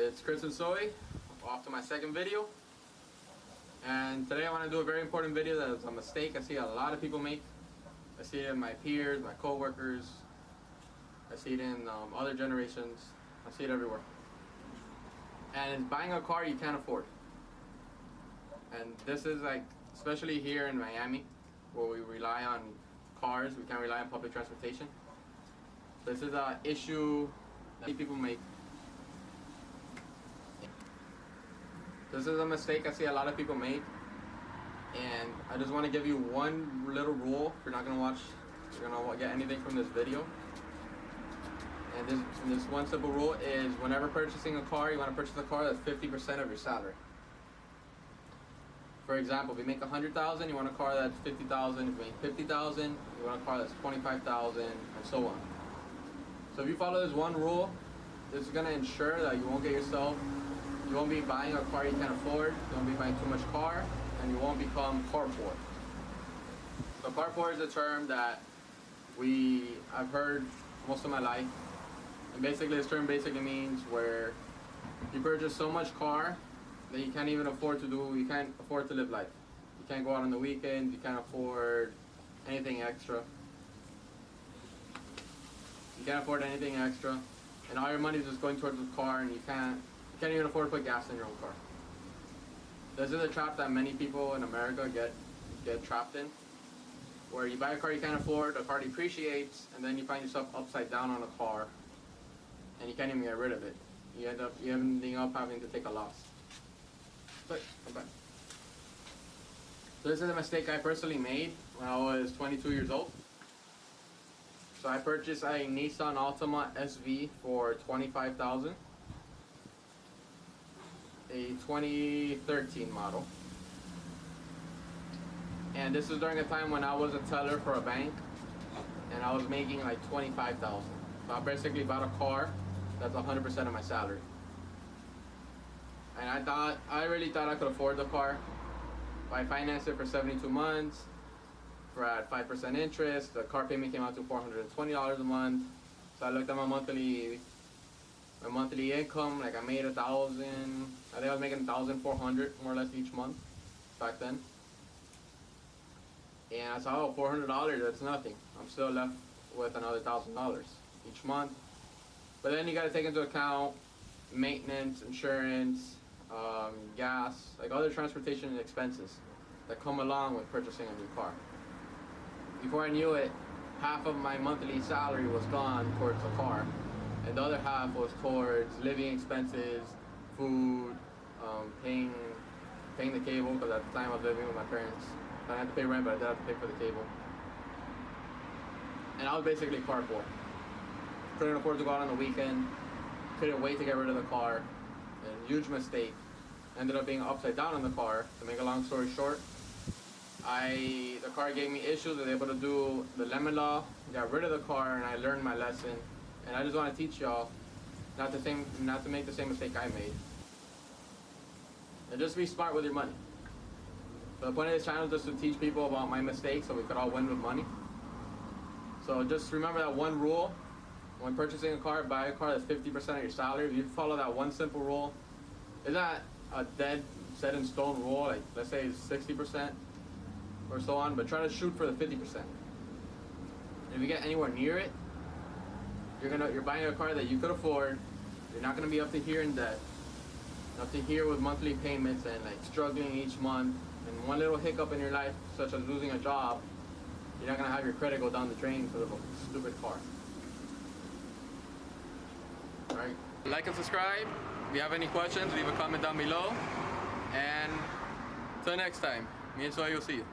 It's Chris and Zoey, off to my second video. And today I want to do a very important video that is a mistake I see a lot of people make. I see it in my peers, my co-workers. I see it in other generations. I see it everywhere. And it's buying a car you can't afford. And this is like, especially here in Miami, where we rely on cars, we can't rely on public transportation. This is an issue that people make. This is a mistake I see a lot of people make, and I just want to give you one little rule. If you're not gonna watch, you're gonna get anything from this video. And this one simple rule is: whenever purchasing a car, you want to purchase a car that's 50% of your salary. For example, if you make $100,000, you want a car that's $50,000. If you make $50,000, you want a car that's $25,000, and so on. So if you follow this one rule, this is gonna ensure that you won't get yourself. You won't be buying a car you can't afford, you won't be buying too much car, and you won't become car poor. So car poor is a term that I've heard most of my life. And basically this term basically means where you purchase so much car that you can't even afford to you can't afford to live life. You can't go out on the weekends, you can't afford anything extra. You can't afford anything extra. And all your money is just going towards the car, and you can't even afford to put gas in your own car. This is a trap that many people in America get trapped in, where you buy a car you can't afford, the car depreciates, and then you find yourself upside down on a car, and you can't even get rid of it. You end up having to take a loss. But come back. So this is a mistake I personally made when I was 22 years old. So I purchased a Nissan Altima SV for $25,000. A 2013 model, and this is during a time when I was a teller for a bank, and I was making like $25,000. So I basically bought a car that's 100% of my salary, and I really thought I could afford the car. I financed it for 72 months for at 5% interest. The car payment came out to $420 a month. So I looked at my monthly income, like I made $1,000. I think I was making $1,400 more or less each month back then. And I saw, oh, $400, that's nothing. I'm still left with another $1,000 each month. But then you got to take into account maintenance, insurance, gas, like other transportation expenses that come along with purchasing a new car. Before I knew it, half of my monthly salary was gone towards the car. And the other half was towards living expenses, food, paying the cable, because at the time I was living with my parents. So I had to pay rent, but I did have to pay for the cable. And I was basically car poor. Couldn't afford to go out on the weekend. Couldn't wait to get rid of the car. And huge mistake. Ended up being upside down on the car. To make a long story short, the car gave me issues. I was able to do the lemon law, got rid of the car, and I learned my lesson. And I just want to teach y'all not to make the same mistake I made. And just be smart with your money. So the point of this channel is just to teach people about my mistakes so we could all win with money. So just remember that one rule. When purchasing a car, buy a car that's 50% of your salary. If you follow that one simple rule, it's not a dead, set in stone rule. Like let's say it's 60% or so on, but try to shoot for the 50%. And if you get anywhere near it, you're buying a car that you could afford. You're not gonna be up to here in debt, up to here with monthly payments and like struggling each month. And one little hiccup in your life, such as losing a job, you're not gonna have your credit go down the drain because of a stupid car. All right. Like and subscribe. If you have any questions, leave a comment down below. And till next time, me and Zoey will see you.